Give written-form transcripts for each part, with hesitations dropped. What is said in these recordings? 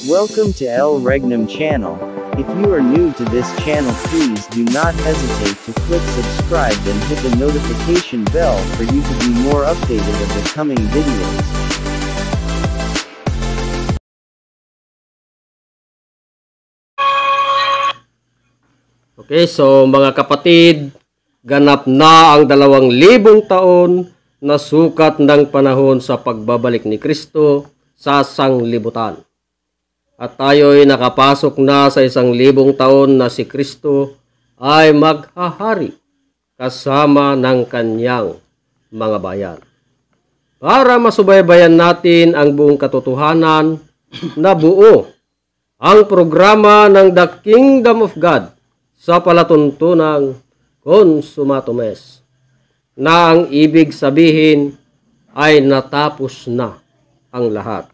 Welcome to El Regnum channel. If you are new to this channel, please do not hesitate to click subscribe and hit the notification bell for you to be more updated of the coming videos. Okay, so mga kapatid, ganap na ang 2,000 taon na sukat ng panahon sa pagbabalik ni Kristo sa sanglibutan. At tayo'y nakapasok na sa 1,000 taon na si Kristo ay maghahari kasama ng kanyang mga bayan. Para masubaybayan natin ang buong katotohanan na buo ang programa ng The Kingdom of God sa palatuntunang Consummation Est, na ang ibig sabihin ay natapos na ang lahat.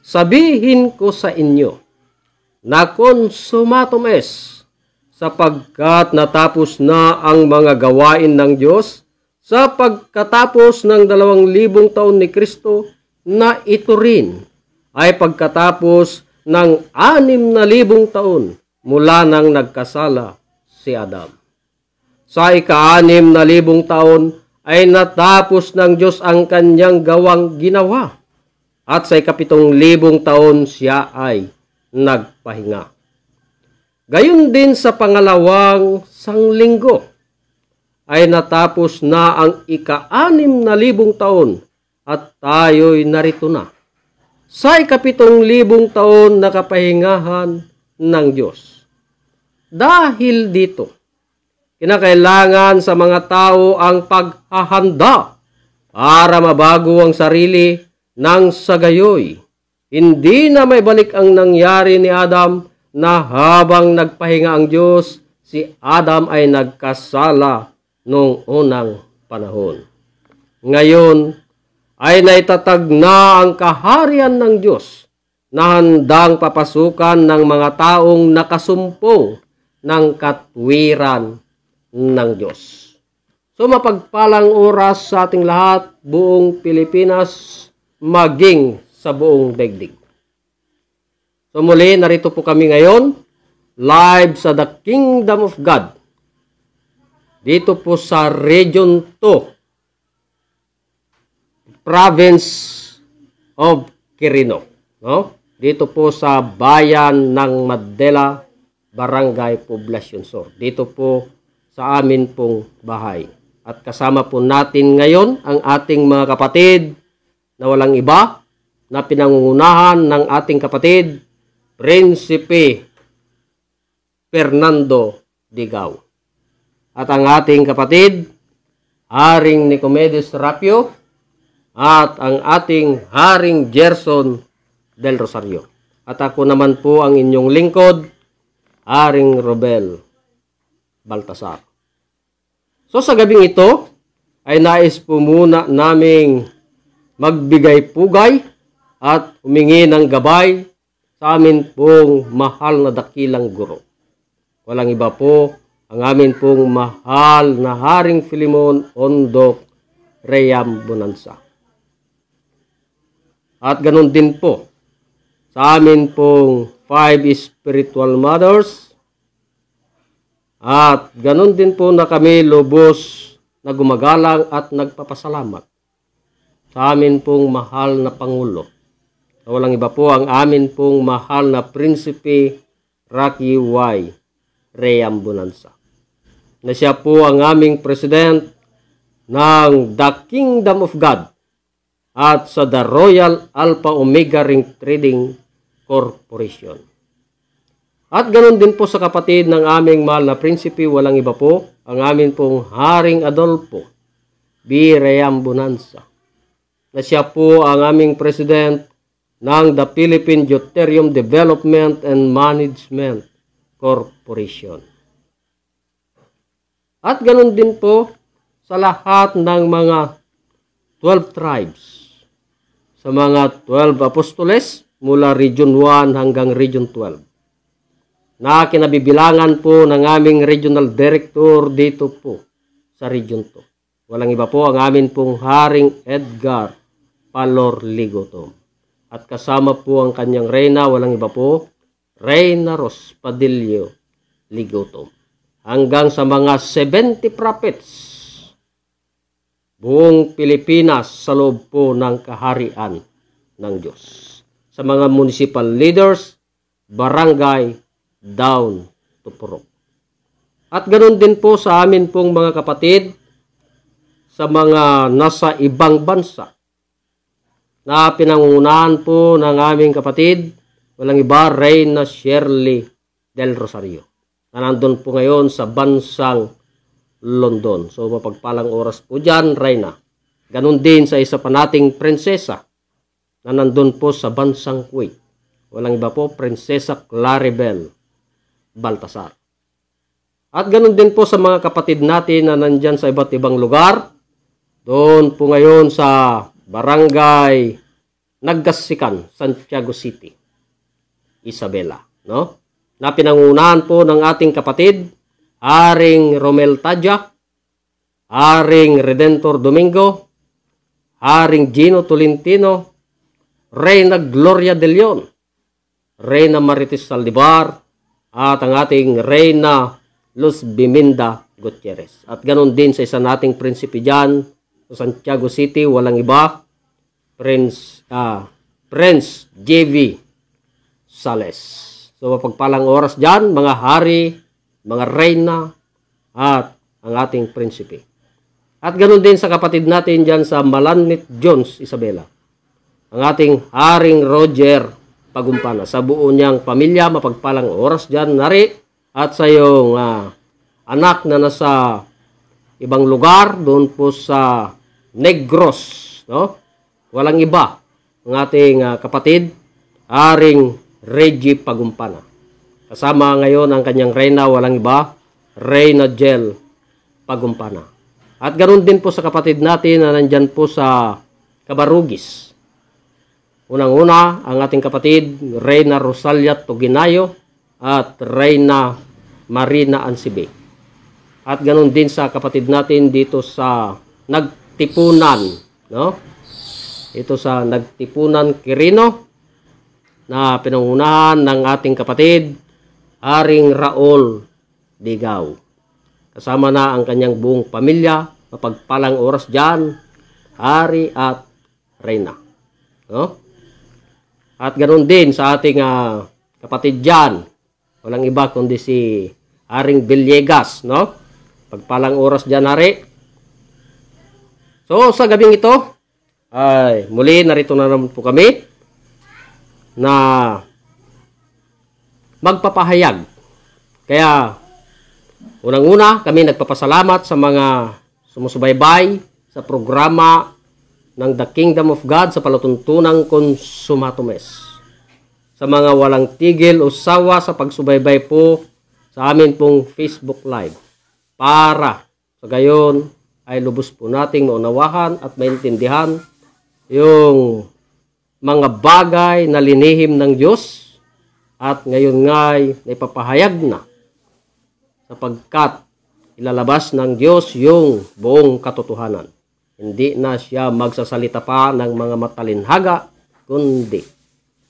Sabihin ko sa inyo na Consummation Est, sapagkat natapos na ang mga gawain ng Diyos sa pagkatapos ng 2,000 taon ni Kristo, na ito rin ay pagkatapos ng 6,000 taon mula nang nagkasala si Adam. Sa ika-6,000 taon ay natapos ng Diyos ang kanyang gawang ginawa. At sa ika-7,000 taon siya ay nagpahinga. Gayon din sa pangalawang sanglinggo ay natapos na ang ika-6,000 taon at tayo'y narito na sa ika-7,000 taon na kapahingahan ng Diyos. Dahil dito, kinakailangan sa mga tao ang paghahanda para mabago ang sarili nang sa gayoy hindi na may balik ang nangyari ni Adam, na habang nagpahinga ang Diyos, si Adam ay nagkasala noong unang panahon. Ngayon ay naitatag na ang kaharian ng Diyos na handang papasukan ng mga taong nakasumpong ng katwiran ng Diyos. So mapagpalang oras sa ating lahat, buong Pilipinas, maging sa buong daigdig. So muli, narito po kami ngayon, live sa The Kingdom of God. Dito po sa Region 2, Province of Quirino. No? Dito po sa bayan ng Madela, Barangay Poblacion Sur. Dito po sa amin pong bahay. At kasama po natin ngayon ang ating mga kapatid na walang iba na pinangungunahan ng ating kapatid, Prinsipe Fernando Digao. At ang ating kapatid, Haring Nicomedes Rapio, at ang ating Haring Gerson del Rosario. At ako naman po ang inyong lingkod, Haring Robel Baltasar. So sa gabing ito, ay nais po muna naming magbigay pugay at humingi ng gabay sa amin pong mahal na dakilang guro. Walang iba po ang amin pong mahal na Haring Filimon Ondok Reyam Bonanza. At ganun din po sa amin pong 5 spiritual mothers. At ganun din po na kami lubos na gumagalang at nagpapasalamat sa amin pong mahal na Pangulo. Walang iba po ang amin pong mahal na Prinsipe Rocky Y. Reyam Bonanza, na siya po ang aming president ng The Kingdom of God at sa The Royal Alpha Omega Ring Trading Corporation. At ganoon din po sa kapatid ng aming mahal na Prinsipe, walang iba po ang amin pong Haring Adolfo B. Reyam Bonanza, na siya po ang aming president ng The Philippine Deuterium Development and Management Corporation. At ganoon din po sa lahat ng mga 12 tribes, sa mga 12 apostoles mula Region 1 hanggang Region 12, na kinabibilangan po ng aming regional director dito po sa Region 2. Walang iba po ang amin pong Haring Edgar Palor Ligotom. At kasama po ang kanyang reyna, walang iba po, Reyna Rospadillo Ligotom. Hanggang sa mga 70 prophets, buong Pilipinas sa loob po ng kaharian ng Diyos. Sa mga municipal leaders, barangay, down to purok. At ganoon din po sa amin pong mga kapatid sa mga nasa ibang bansa na pinangungunahan po ng aming kapatid, walang iba, Reyna Shirley del Rosario, na nandun po ngayon sa bansang London. So mapagpalang oras po dyan, Reyna. Ganon din sa isa pa nating prinsesa na nandun po sa bansang Kuwait. Walang iba po, Prinsesa Claribel Baltasar. At ganon din po sa mga kapatid natin na nandyan sa iba't ibang lugar. Doon po ngayon sa Barangay Naggasikan, Santiago City, Isabela, no? Na pinangunahan po ng ating kapatid, Haring Romel Tadya, Haring Redentor Domingo, Haring Gino Tolentino, Reyna Gloria de Leon, Reyna Marites Saldivar, at ang ating Reyna Luz Biminda Gutierrez. At ganon din sa isa nating prinsipe dyan, sa Santiago City, walang iba, Prince JV Sales. So mapagpalang oras dyan, mga hari, mga reyna, at ang ating prinsipe. At ganoon din sa kapatid natin dyan sa Malanit Jones, Isabela. Ang ating Haring Roger Pagumpana. Sa buo niyang pamilya, mapagpalang oras dyan, nari. At sa iyong anak na nasa ibang lugar, doon po sa Negros, no? Walang iba, ang ating kapatid, Haring Reggie Pagumpana. Kasama ngayon ang kanyang reyna, walang iba, Reyna Jel Pagumpana. At ganoon din po sa kapatid natin na nandyan po sa Cabarugis. Unang-una, ang ating kapatid, Reyna Rosalia Tuginayo at Reyna Marina Ansibe. At ganoon din sa kapatid natin dito sa Nagtipunan, no? Ito sa Nagtipunan Quirino, na pinangunahan ng ating kapatid, Haring Raul Digaw. Kasama na ang kanyang buong pamilya, mapagpalang oras dyan, hari at reyna. No? At ganoon din sa ating kapatid dyan, walang iba kundi si Haring Villegas, no? Pagpalang oras dyan, hari. So, sa gabing ito, ay muli narito na naman po kami na magpapahayag. Kaya unang-una kami nagpapasalamat sa mga sumusubaybay sa programa ng The Kingdom of God sa palatuntunang Consumatomes. Sa mga walang tigil o sawa sa pagsubaybay po sa amin pong Facebook Live. Para sa gayon ay lubos po nating maunawahan at maintindihan yung mga bagay na linihim ng Diyos at ngayon nga'y naipapahayag na sapagkat ilalabas ng Diyos yung buong katotohanan. Hindi na siya magsasalita pa ng mga matalinhaga, kundi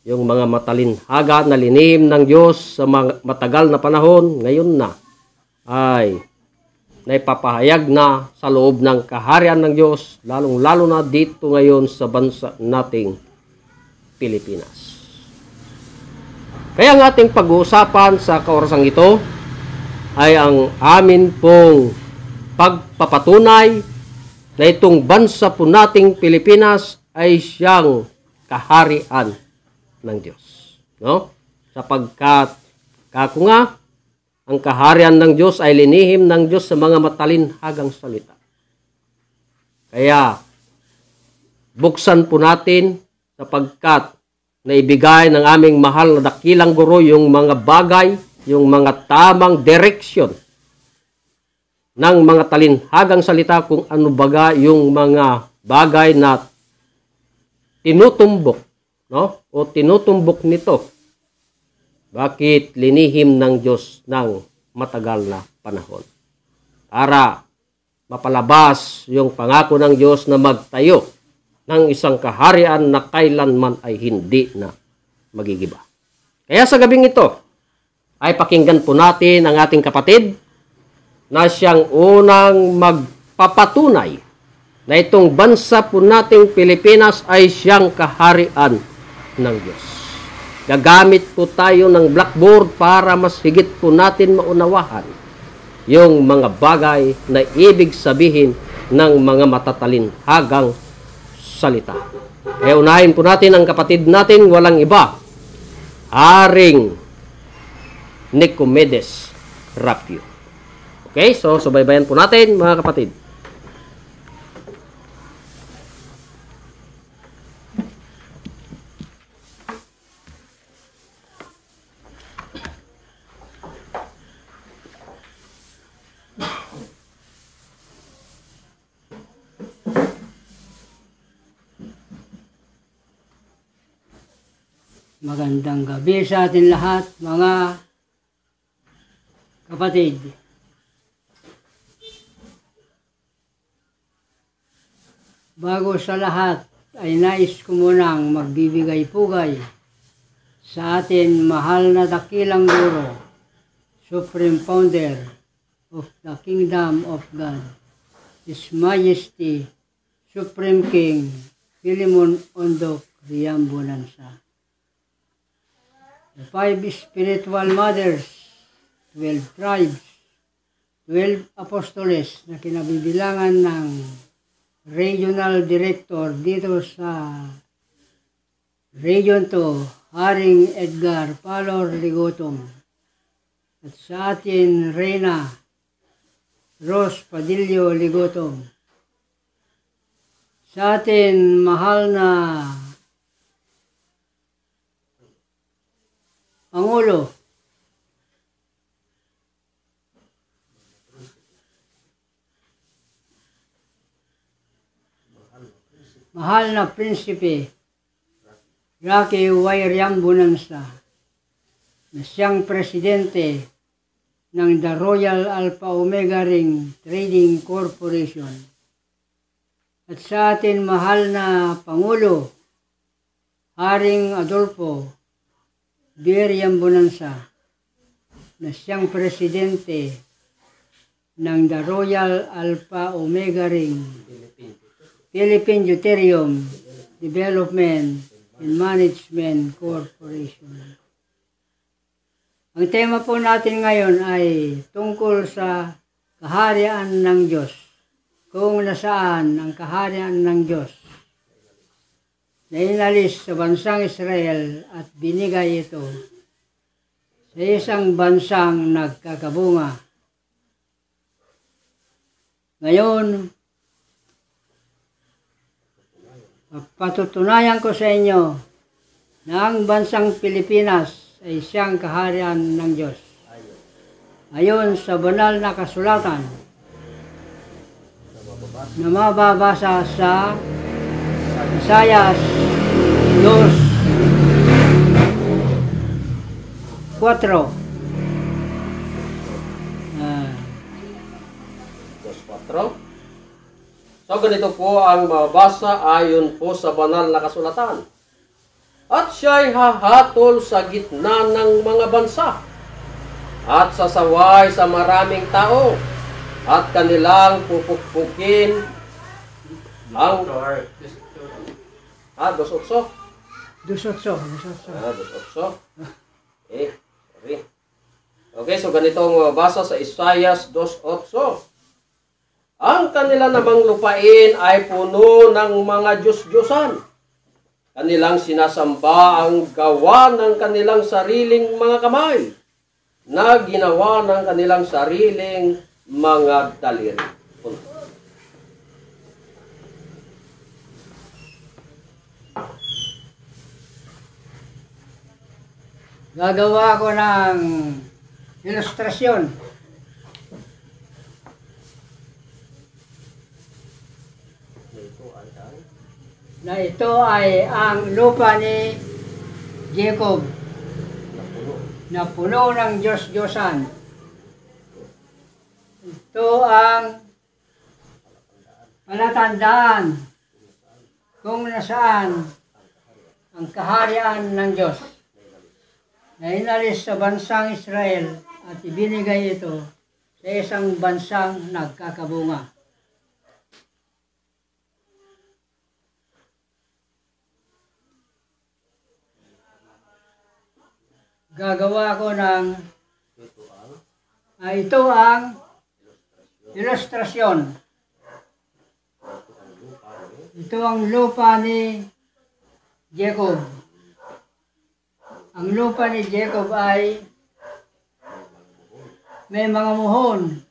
yung mga matalinhaga na linihim ng Diyos sa matagal na panahon, ngayon na ay naipapahayag na sa loob ng kaharian ng Diyos, lalong-lalo na dito ngayon sa bansa nating Pilipinas. Kaya ang ating pag-uusapan sa kaorasang ito ay ang amin pong pagpapatunay na itong bansa po nating Pilipinas ay siyang kaharian ng Diyos. No? Sapagkat kako nga, ang kaharian ng Diyos ay linihim ng Diyos sa mga matalinhagang salita. Kaya, buksan po natin sapagkat naibigay ng aming mahal na dakilang guro yung mga bagay, yung mga tamang direksyon ng mga talinhagang salita kung ano baga yung mga bagay na tinutumbok, no? O tinutumbok nito. Bakit linihim ng Diyos ng matagal na panahon? Para mapalabas yung pangako ng Diyos na magtayo ng isang kaharian na kailanman ay hindi na magigiba. Kaya sa gabing ito, ay pakinggan po natin ang ating kapatid na siyang unang magpapatunay na itong bansa po nating Pilipinas ay siyang kaharian ng Diyos. Gagamit po tayo ng blackboard para mas higit po natin maunawahan yung mga bagay na ibig sabihin ng mga matatalinhagang salita. Kaya unahin po natin ang kapatid natin, walang iba, Haring Nicomedes Rapio. Okay, so subaybayan po natin mga kapatid. Magandang gabi sa atin lahat, mga kapatid. Bago sa lahat, ay nais ko munang magbibigay-pugay sa atin mahal na dakilang guro, Supreme Founder of the Kingdom of God, His Majesty, Supreme King, Philemon Ondok Riambonansa. The 5 spiritual mothers, 12 tribes, 12 apostoles na kinabibilangan ng regional director dito sa Region 2, Haring Edgar Palor Ligotong, at sa atin Reyna Rose Padillo Ligotong, sa atin mahal na Pangulo, mahal na Prinsipe Rocky Y. Riambonansa, na siyang presidente ng The Royal Alpha Omega Ring Trading Corporation, at sa atin mahal na Pangulo Haring Adolfo D. Riambonansa, na siyang presidente ng The Royal Alpha Omega Ring Philippine Deuterium Development and Management Corporation. Ang tema po natin ngayon ay tungkol sa kaharian ng Diyos, kung nasaan ang kaharian ng Diyos na inalis sa bansang Israel at binigay ito sa isang bansang nagkakabunga. Ngayon, patutunayan ko sa inyo na ang bansang Pilipinas ay siyang kaharian ng Diyos. Ayon sa banal na kasulatan na mababasa sa Isaiah 2:4. 2:4. So ganito po ang mabasa ayon po sa banal na kasulatan. At siya'y hahatol sa gitna ng mga bansa at sasaway sa maraming tao at kanilang pupukpukin ang 2:8. 2:8. Sorry. Okay, so ganitong mabasa sa Isaiah 2:8. Ang kanila namang lupain ay puno ng mga Diyos-Diyosan. Kanilang sinasamba ang gawa ng kanilang sariling mga kamay, na ginawa ng kanilang sariling mga daliri. Gagawa ko ng ilustrasyon. Na ito ay ang lupa ni Jacob na puno ng Diyos-Diyosan. Ito ang palatandaan kung nasaan ang kaharian ng Diyos na inalis sa bansang Israel at ibinigay ito sa isang bansang nagkakabunga. Gagawa ko ng ito ang ilustrasyon. Ito ang lupa ni Jacob. Ang lupa ni Jacob ay may mga muhon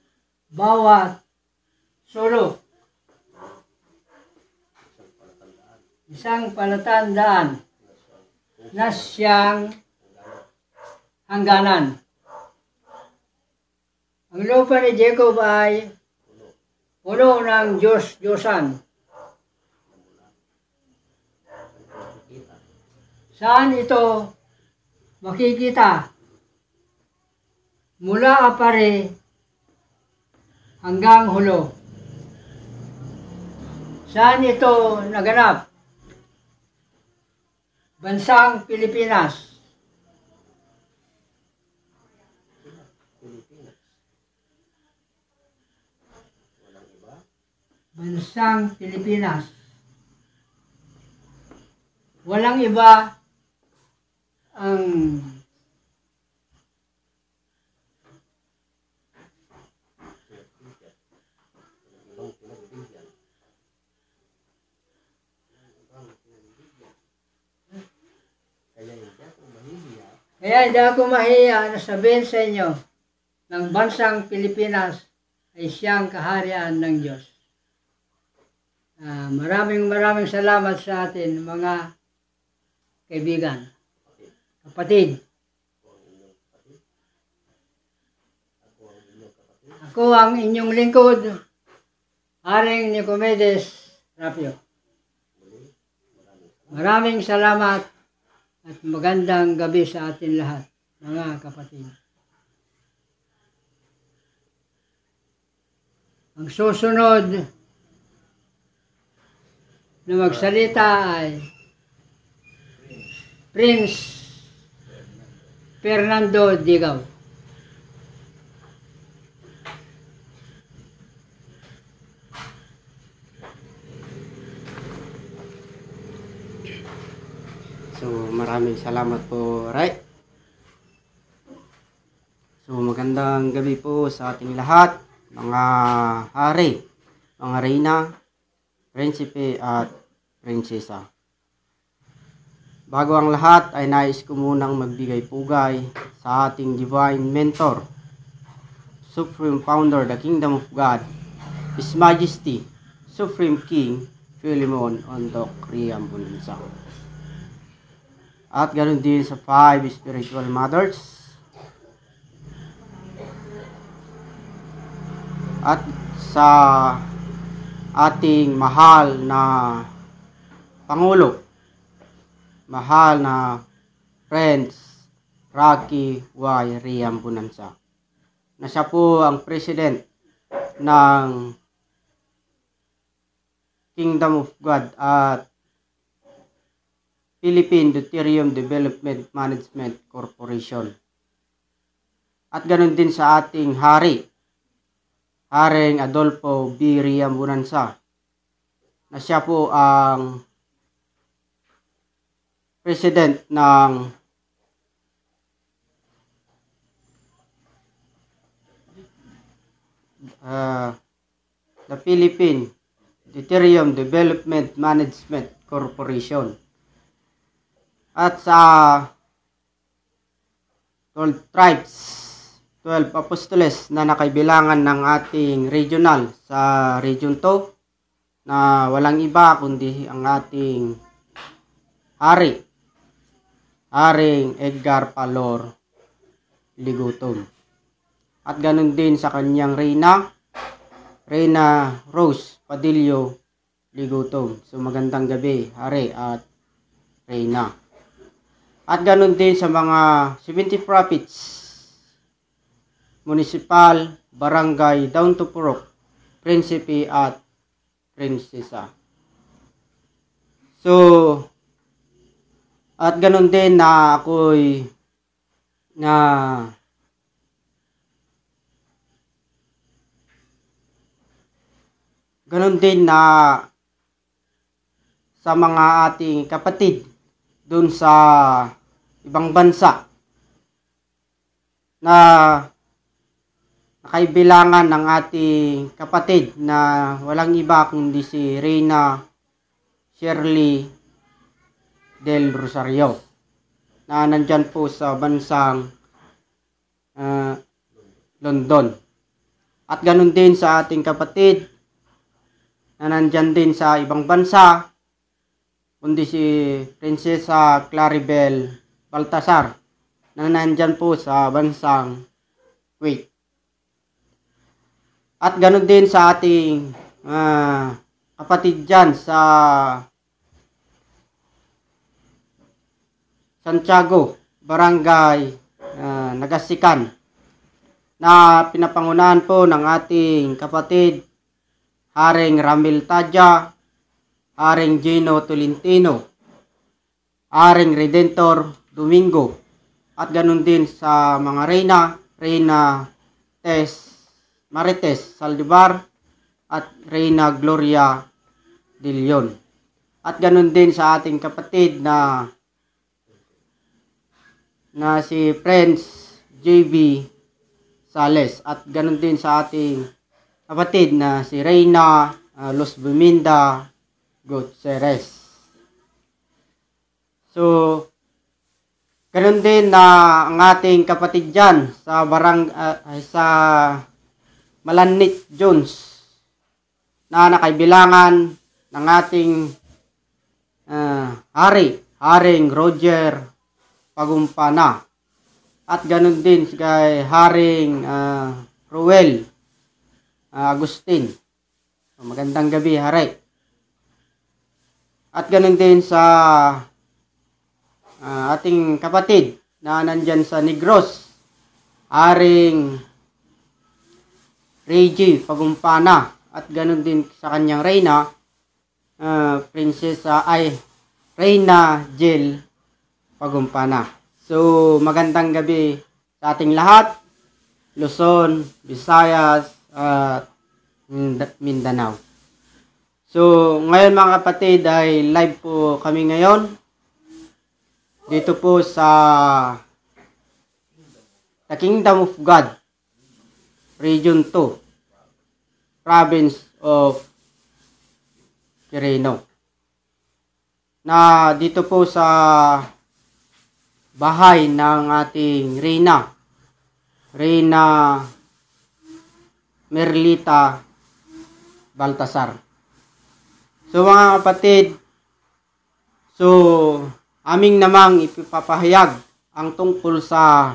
bawat sulok. Isang palatandaan na siyang hangganan. Ang lupa ni Jacob ay puno ng Diyos-Diyosan. Saan ito makikita? Mula apare hanggang hulo. Saan ito naganap? Bansang Pilipinas. Bansang Pilipinas. Walang iba ang kaya hindi ako mahiya na sabihin sa inyo ng bansang Pilipinas ay siyang kaharian ng Diyos. Maraming salamat sa atin mga kaibigan, kapatid. Ako ang inyong lingkod, Haring Nicomedes Rapio. Maraming salamat at magandang gabi sa atin lahat, mga kapatid. Ang susunod na magsalita ay Prince Fernando Digaw. So, maraming salamat po, Ray. So, magandang gabi po sa ating lahat, mga hari, mga reyna, prinsipe at prinsesa. Bago ang lahat ay nais ko munang magbigay pugay sa ating divine mentor, Supreme Founder, the Kingdom of God, His Majesty, Supreme King Philemon Ontok Riam Bununsa. At ganoon din sa 5 spiritual mothers. At sa ating mahal na Pangulo, mahal na Prince Rocky Y. Riam Bununsa, na siya po ang President ng Kingdom of God at Philippine Deuterium Development Management Corporation. At ganoon din sa ating hari, Haring Adolfo B. Riam Bununsa, na siya po ang President ng the Philippine Deuterium Development Management Corporation. At sa 12 tribes, 12 apostoles na nakaibilangan ng ating regional sa Region 2, na walang iba kundi ang ating hari, Haring Edgar Palor Ligutom. At ganun din sa kanyang Reyna Rose Padillo Ligutom. So magandang gabi, hari at Reyna. At ganun din sa mga 70 prophets, municipal, barangay, down to Purok, prinsipe at prinsesa. So, at ganun din na ako'y ganun din na sa mga ating kapatid dun sa ibang bansa na nakaibilangan ng ating kapatid na walang iba kundi si Reyna Shirley del Rosario na nandyan po sa bansang London. At ganun din sa ating kapatid na nandyan din sa ibang bansa kundi si Prinsesa Claribel Baltasar na nandyan po sa bansang Kuwait. At ganun din sa ating kapatid dyan sa Santiago, Barangay Nagasikan, na pinapangunahan po ng ating kapatid Haring Ramil Tadya, Haring Gino Tolentino, Haring Redentor Domingo, at ganun din sa mga Reyna Tess Marites Saldivar at Reyna Gloria de Leon. At ganun din sa ating kapatid na si Prince JB Sales, at ganun din sa ating kapatid na si Reyna Los Buminda Gutierrez. So, ganun din na ang ating kapatid dyan sa sa Malanit Jones na nakaibilangan ng ating Haring Roger Pagumpana, at ganun din kay Haring Ruel Agustin. Magandang gabi, Hari. At ganun din sa ating kapatid na nandyan sa Negros, Haring Reggie Pagumpana, at ganun din sa kanyang Reyna, Reyna Jill Pagumpana. So, magandang gabi sa ating lahat, Luzon, Visayas, at Mindanao. So, ngayon mga kapatid ay live po kami ngayon dito po sa The Kingdom of God, Region 2, Province of Quirino. Na dito po sa bahay ng ating Reyna Merlita Baltasar. So mga kapatid, aming namang ipapahayag ang tungkol sa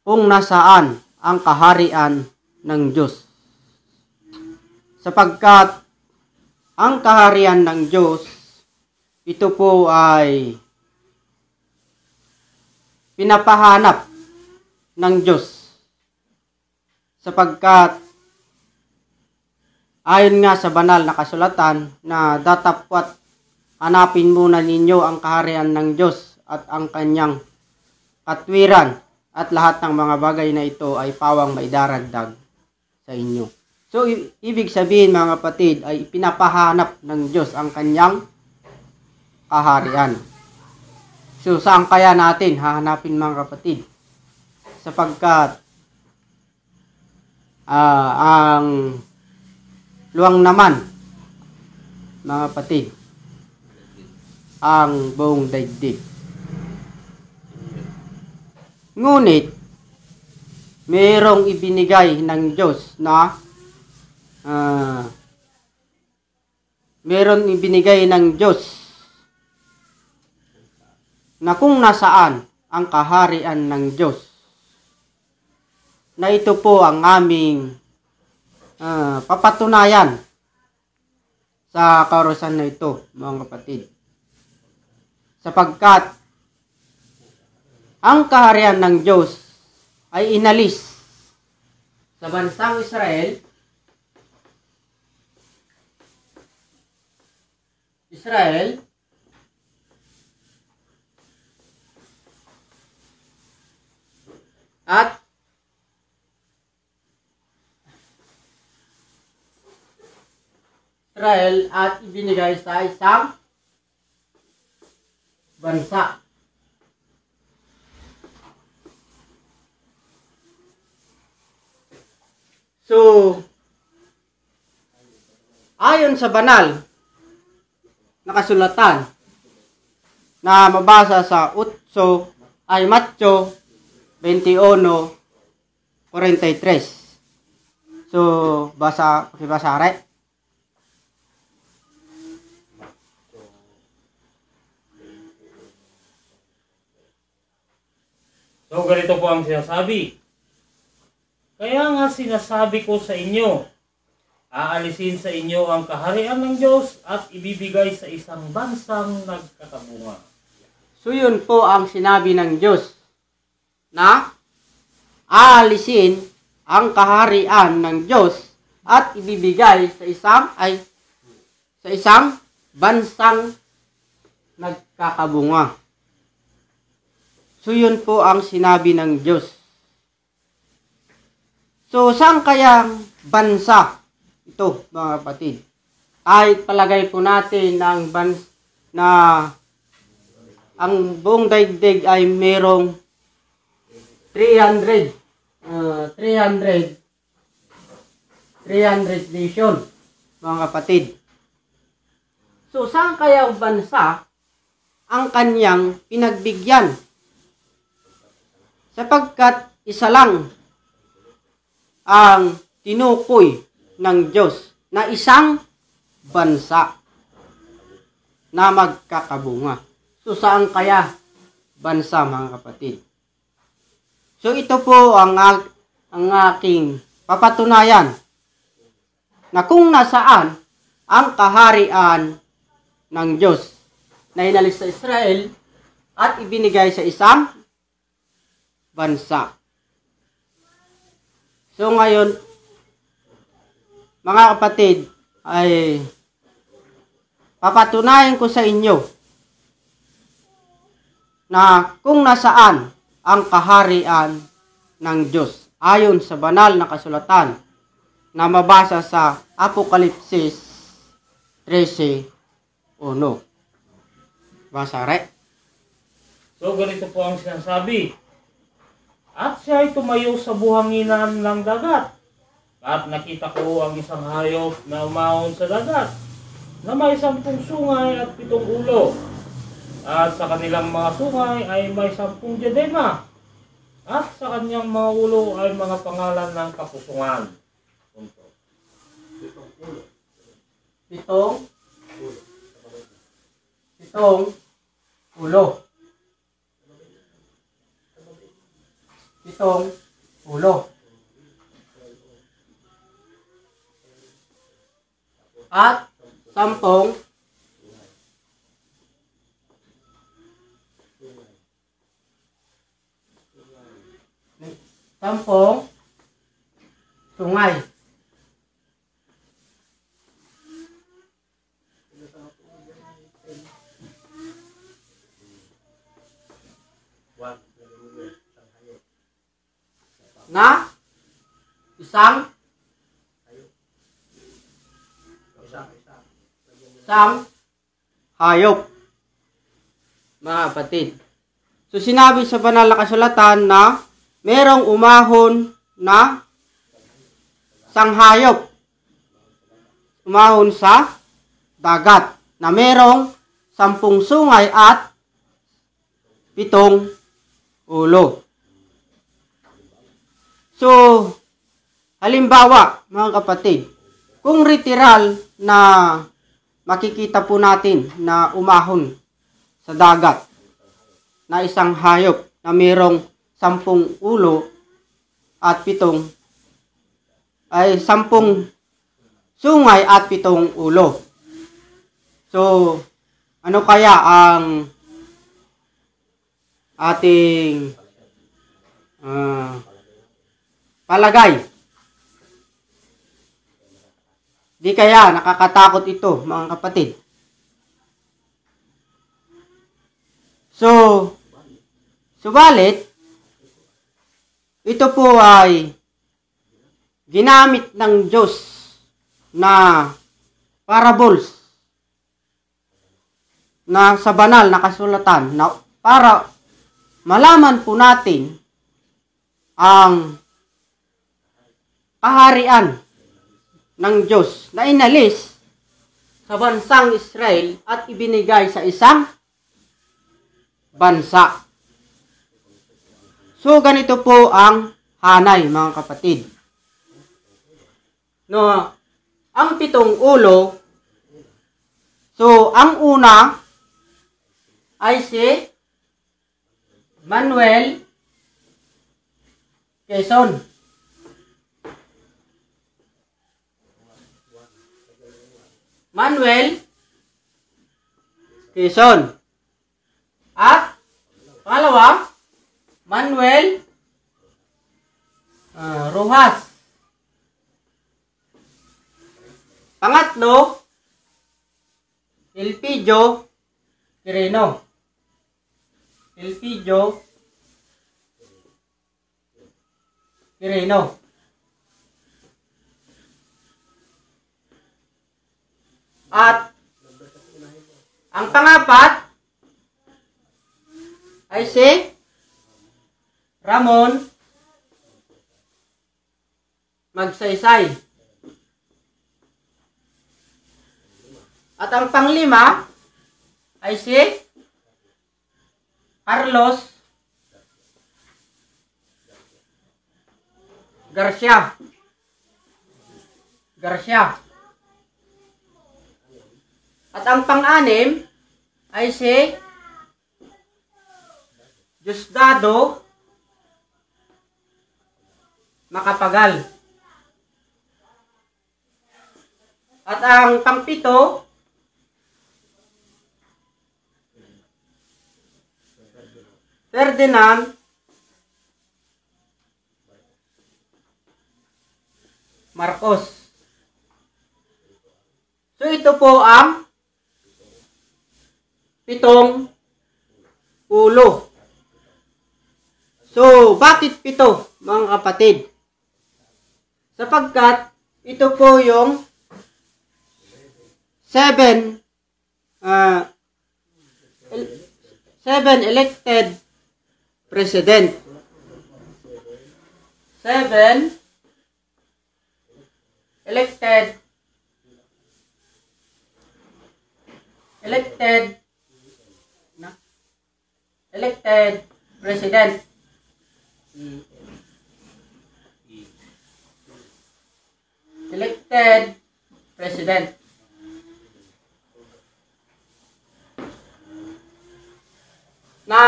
kung nasaan ang kaharian ng Diyos. Sapagkat ang kaharian ng Diyos, ito po ay pinapahanap ng Diyos. Sapagkat ayon nga sa banal na kasulatan na datapwat hanapin muna ninyo ang kaharian ng Diyos at ang kanyang katwiran, at lahat ng mga bagay na ito ay pawang maidaragdag sa inyo. So, ibig sabihin mga kapatid ay pinapahanap ng Diyos ang kanyang kaharian. So, saan kaya natin hahanapin mga kapatid? Sapagkat ang luwang naman mga kapatid, ang buong daigdig. Ngunit, mayroong ibinigay ng Diyos na na kung nasaan ang kaharian ng Diyos, na ito po ang aming papatunayan sa karusan na ito, mga kapatid. Sapagkat ang kaharian ng Diyos ay inalis sa bansang Israel Israel at ibinigay sa isang bansa. So, ayon sa banal na kasulatan na mabasa sa Matthew 21:43. So, pakibasa rin. So, ganito po ang sinasabi. Kaya nga sinasabi ko sa inyo, aalisin sa inyo ang kaharian ng Diyos at ibibigay sa isang bansang nagkakabunga. So, yun po ang sinabi ng Diyos na aalisin ang kaharian ng Diyos at ibibigay sa isang bansang nagkakabunga. So, yun po ang sinabi ng Diyos. So, saan kayang bansa ito, mga kapatid? Ay palagay po natin ang buong daigdig ay merong 300 nation, mga kapatid. So, saan kayang bansa ang kanyang pinagbigyan? Sapagkat isa lang ang tinukoy ng Diyos na isang bansa na magkakabunga. So, saan kaya bansa, mga kapatid? So, ito po ang aking papatunayan na kung nasaan ang kaharian ng Diyos na inalis sa Israel at ibinigay sa isang bansa. So ngayon, mga kapatid, ay papatunayan ko sa inyo na kung nasaan ang kaharian ng Diyos ayon sa banal na kasulatan na mabasa sa Apokalipsis 13:1. Basa re. So, ganito po ang sinasabi. At siya ay tumayo sa buhanginan ng dagat. At nakita ko ang isang hayop na umahon sa dagat, na may 10 sungay at 7 ulo. At sa kanilang mga sungay ay may 10 diadema. At sa kanyang mga ulo ay mga pangalan ng kapusungan. Punto. 7 ulo. 7 ulo. At 10 sungay. Na isang hayop, mga kapatid. So sinabi sa banal na kasulatan na merong umahon na isang hayop, umahon sa dagat, na merong 10 sungay at 7 ulo. So, halimbawa, mga kapatid, kung literal na makikita po natin na umahon sa dagat na isang hayop na mayroong 10 ulo at 7 ay 10 sungay at 7 ulo. So, ano kaya ang ating palagay? Di kaya nakakatakot ito, mga kapatid? So, subalit, ito po ay ginamit ng Diyos na parables na sa banal na kasulatan na para malaman po natin ang kaharian ng Diyos na inalis sa bansang Israel at ibinigay sa isang bansa. So, ganito po ang hanay, mga kapatid. No, ang 7 ulo, so, ang una ay si Manuel Quezon. Manuel Quezon. At pangalawa, Manuel Rojas. Pangatlo, Elpidio Quirino. Elpidio Quirino. At ang pangapat ay si Ramon Magsaysay. At ang panglima ay si Carlos Garcia. At ang pang-anim ay si Diosdado Macapagal. At ang pang-pito Ferdinand Marcos. So ito po ang 7 ulo. So bakit 7, mga kapatid? Sapagkat ito po yung 7 elected president. 7 elected president. Elected president. Na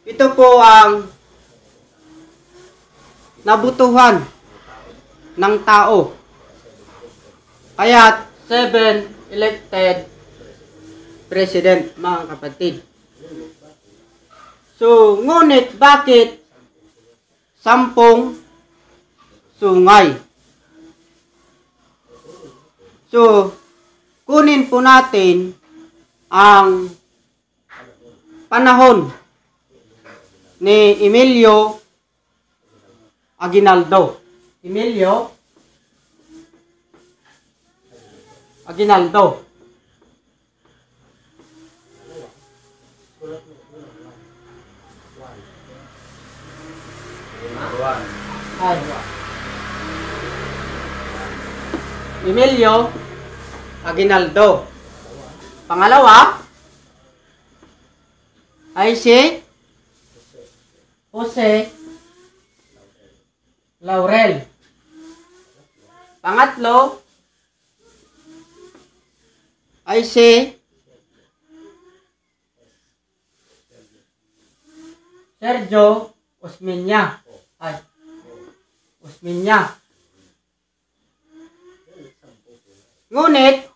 ito po ang nabutuhan ng tao. Kaya 7 elected president, mga kapatid. So, ngunit bakit 10 sungay? So, kunin po natin ang panahon ni Emilio Aguinaldo. Emilio Aguinaldo. Pangalawa ay si Jose Laurel. Pangatlo ay si Sergio Osmeña. Ngunit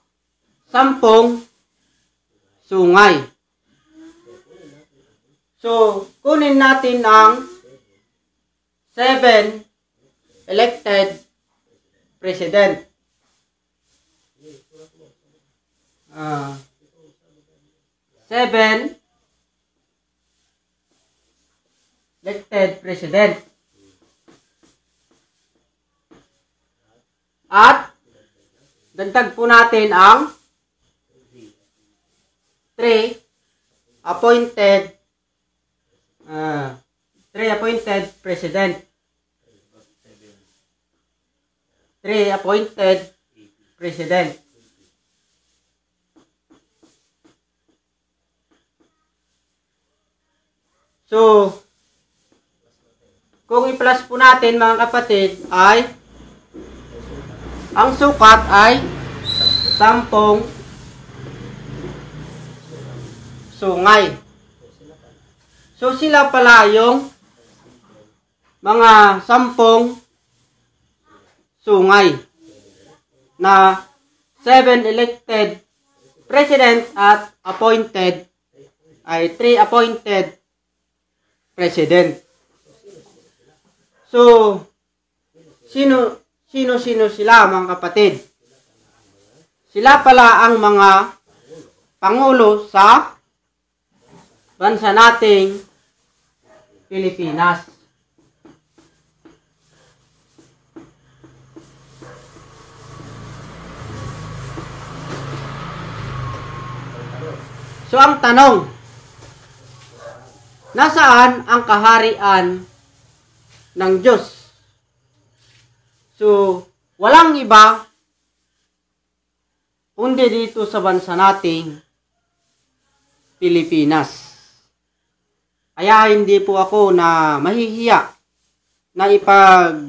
10 sungay. So, kunin natin ang 7 elected president. 7 elected president. At dagdag po natin ang 3 appointed president. 3 appointed president. So, kung i-plus po natin mga kapatid ay ang sukat ay 10 sungay. So sila pala yung mga 10 sungay na 7 elected president at appointed ay 3 appointed president. So sino sila mga kapatid? Sila pala ang mga pangulo sa bansa nating Pilipinas. So ang tanong, nasaan ang kaharian ng Diyos? So, walang iba kundi dito sa bansa nating Pilipinas. Kaya hindi po ako na mahihiya na ipagsigaw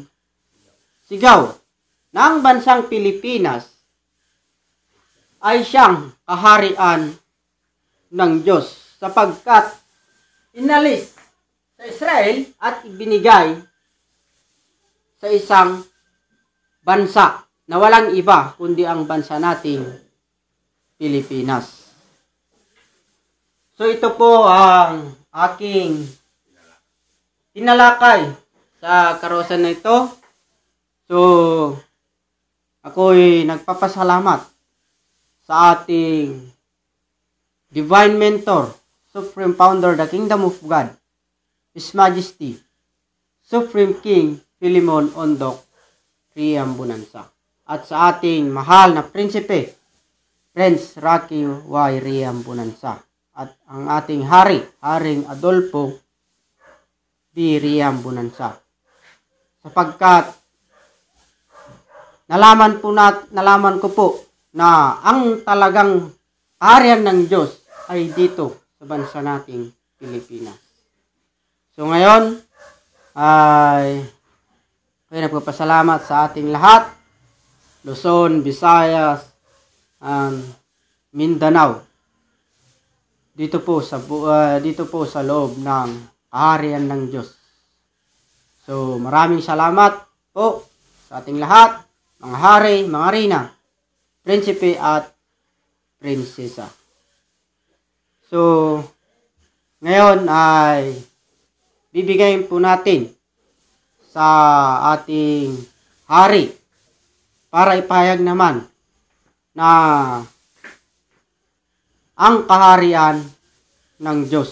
na ang bansang Pilipinas ay siyang kaharian ng Diyos sapagkat inalis sa Israel at ibinigay sa isang bansa na walang iba kundi ang bansa nating Pilipinas. So ito po ang aking tinalakay sa karosan na ito. So ako'y nagpapasalamat sa ating Divine Mentor, Supreme Founder, the Kingdom of God, His Majesty, Supreme King Philemon Ondoc Riam Bonanza. At sa ating mahal na prinsipe, Prince Rocky Y. Riam Bonanza. At ang ating hari, Haring Adolfo B. Riam Bonanza. Sapagkat nalaman ko po na ang talagang kaharian ng Diyos ay dito sa bansa nating Pilipinas. So ngayon ay nagpapasalamat sa ating lahat, Luzon, Visayas, and Mindanao. Dito po sa loob ng kaharian ng Diyos. So maraming salamat po sa ating lahat, mga hari, mga rina, prinsipe at prinsesa. So ngayon ay bibigay po natin sa ating hari para ipahayag naman na ang kaharian ng Diyos.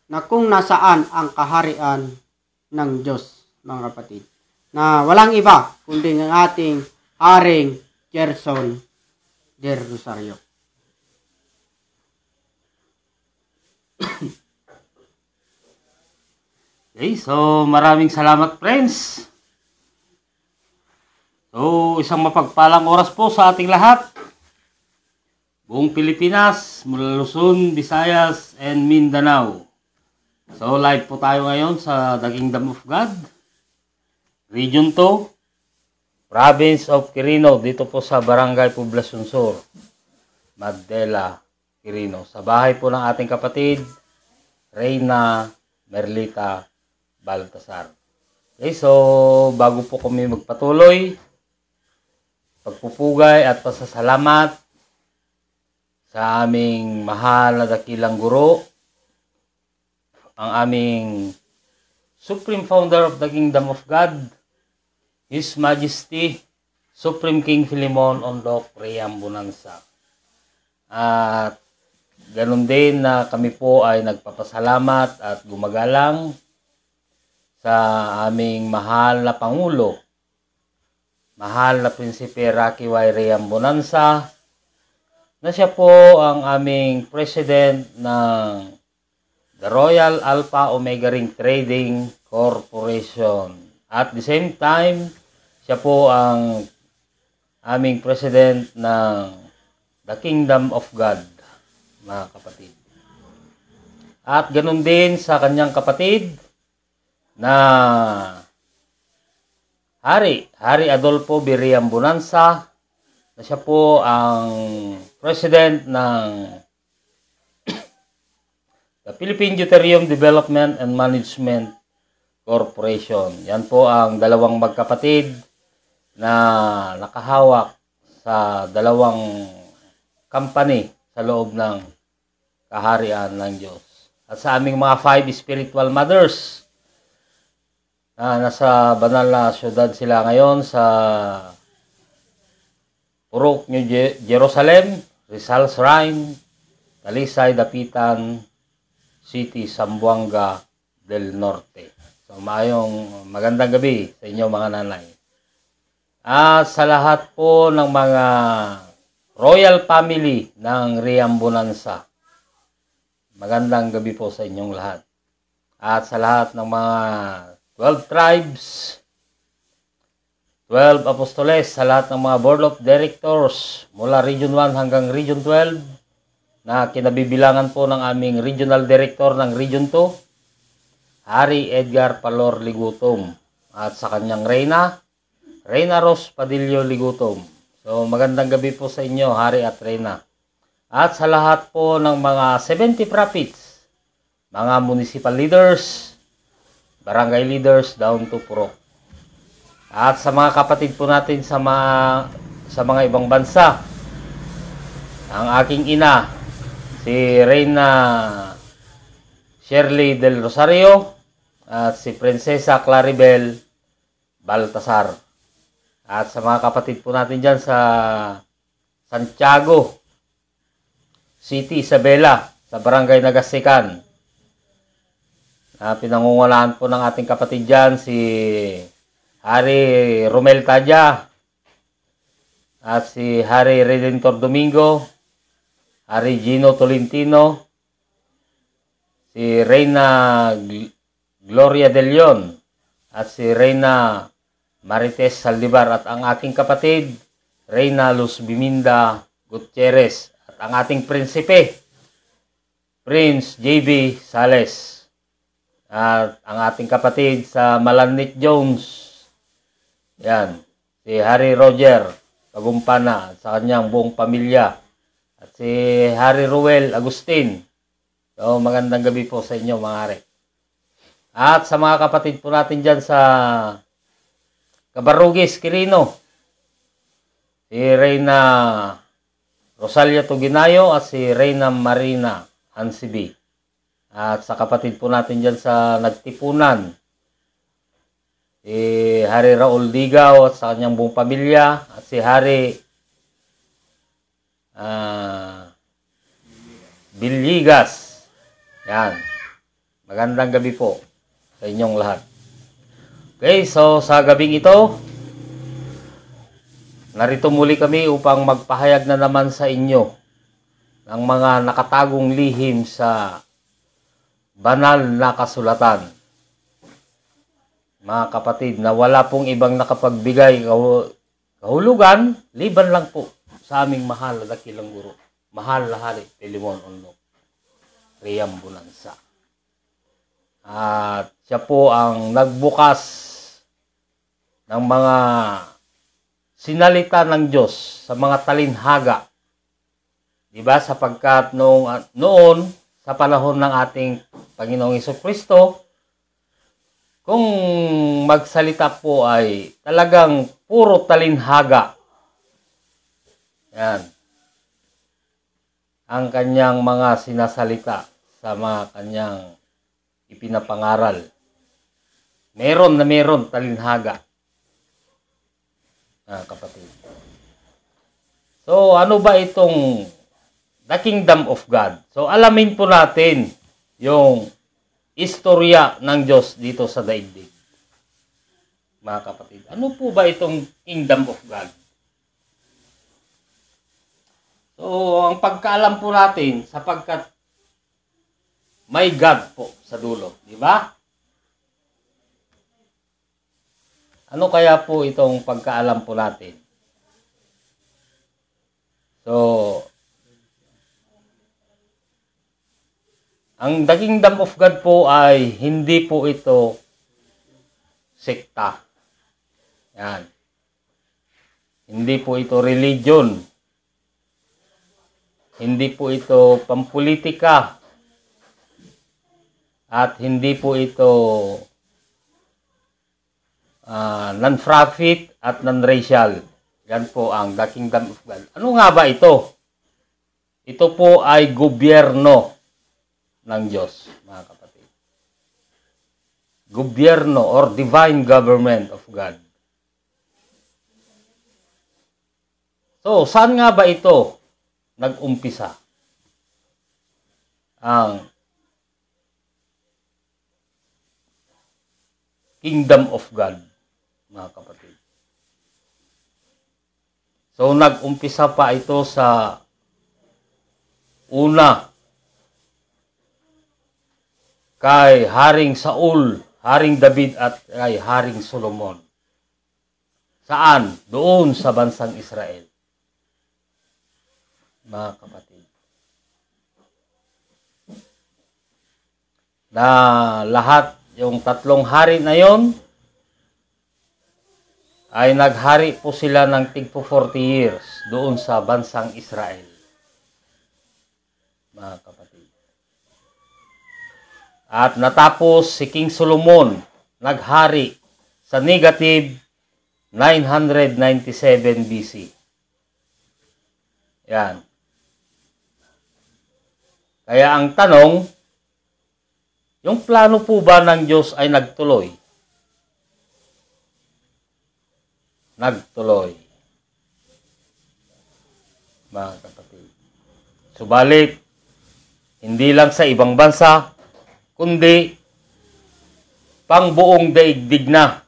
Na kung nasaan ang kaharian ng Diyos, mga kapatid. Na walang iba kundi ang ating Haring Gerson del Rosario. Okay, so maraming salamat friends. So isang mapagpalang oras po sa ating lahat. Buong Pilipinas, mula Luzon, Visayas, and Mindanao. So live po tayo ngayon sa The Kingdom of God. Region 2, Province of Quirino, dito po sa Barangay Poblacion Sur, Madela, Quirino. Sa bahay po ng ating kapatid, Reyna Merlita Baltasar. Okay, so bago po kami magpatuloy, pagpupugay at pasasalamat sa aming mahal na dakilang guro, ang aming Supreme Founder of the Kingdom of God, His Majesty, Supreme King Philemon Ondoc Riam Bonanza. At ganun din na kami po ay nagpapasalamat at gumagalang sa aming mahal na Pangulo, mahal na Prinsipe Rocky Y. Riambonanza, na siya po ang aming President ng The Royal Alpha Omega Ring Trading Corporation. At the same time, siya po ang aming President ng The Kingdom of God, mga kapatid. At ganun din sa kanyang kapatid na Hari Adolfo B. Riambonanza, na siya po ang President ng the Philippine Deuterium Development and Management Corporation. Yan po ang dalawang magkapatid na nakahawak sa dalawang company sa loob ng kaharian ng Diyos. At sa aming mga 5 spiritual mothers, nasa banal na syudad sila ngayon sa Purok, New Jerusalem, Rizal Shrine, Talisay, Dapitan City, Zamboanga del Norte. So magandang gabi sa inyo mga nanay. At sa lahat po ng mga royal family ng Riambonanza, magandang gabi po sa inyong lahat. At sa lahat ng mga 12 tribes, 12 apostoles, sa lahat ng mga board of directors mula Region 1 hanggang Region 12 na kinabibilangan po ng aming regional director ng Region 2, Hari Edgar Palor Ligutom, at sa kanyang Reyna Rose Padillo Ligutom. So magandang gabi po sa inyo, Hari at Reyna. At sa lahat po ng mga 70 prophets, mga municipal leaders, barangay leaders down to Purok. At sa mga kapatid po natin sa mga ibang bansa, ang aking ina, si Reyna Shirley del Rosario, at si Prinsesa Claribel Baltasar. At sa mga kapatid po natin dyan sa Santiago City, Isabela, sa Barangay Nagasikan, pinangungunahan po ng ating kapatid dyan si Hari Romel Tadya at si Hari Redentor Domingo, Hari Gino Tolentino, si Reyna Gloria de Leon, at si Reyna Marites Saldivar, at ang aking kapatid Reyna Luz Biminda Gutierrez, at ang ating prinsipe Prince JB Sales, at ang ating kapatid sa Malanit Jones, yan, si Hari Roger Pagumpana at sa kanyang buong pamilya, at si Hari Ruel Agustin. So magandang gabi po sa inyo mga hari. At sa mga kapatid po natin dyan sa Cabarugis, Quirino, si Reyna Rosalia Tuginayo at si Reyna Marina Ansibi. At sa kapatid po natin dyan sa Nagtipunan, si Hari Raul Digaw at sa kanyang buong pamilya, at si Hari Biligas. Yan. Magandang gabi po sa inyong lahat. Okay, so sa gabing ito, narito muli kami upang magpahayag na naman sa inyo ng mga nakatagong lihim sa banal na kasulatan. Mga kapatid, na wala pong ibang nakapagbigay kahulugan, liban lang po sa aming mahal na dakilang guro, mahal na Hari Pilimon Onlok Riambonanza. At siya po ang nagbukas ng mga sinalita ng Diyos sa mga talinhaga. Diba? Sapagkat noon, sa panahon ng ating Panginoong Jesucristo, kung magsalita po ay talagang puro talinhaga. Yan. Ang kanyang mga sinasalita sa mga kanyang ipinapangaral. Meron talinhaga. Kapatid. So, ano ba itong the kingdom of God. So alamin po natin yung istorya ng Diyos dito sa daigdig. Mga kapatid, ano po ba itong kingdom of God? So, ang pagkaalam po natin, sapagkat may God po sa dulo, di ba? Ano kaya po itong pagkaalam po natin? So, ang the kingdom of God po ay hindi po ito sekta. Yan. Hindi po ito religion. Hindi po ito pampolitika. At hindi po ito non-profit at non-racial. Yan po ang the kingdom of God. Ano nga ba ito? Ito po ay gobyerno ng Diyos, mga kapatid. Gobyerno or divine government of God. So, saan nga ba ito nag-umpisa? Ang kingdom of God, mga kapatid. So, nag-umpisa pa ito sa una kay Haring Saul, Haring David at kay Haring Solomon. Saan? Doon sa bansang Israel. Mga kapatid. Na lahat yung tatlong hari na yon ay naghari po sila ng tigpo 40 years doon sa bansang Israel. Mga kapatid. At natapos si King Solomon, naghari sa negative 997 BC. Yan. Kaya ang tanong, yung plano po ba ng Diyos ay nagtuloy? Nagtuloy. Mga kapatid. Subalit, hindi lang sa ibang bansa, kundi pang buong daigdig na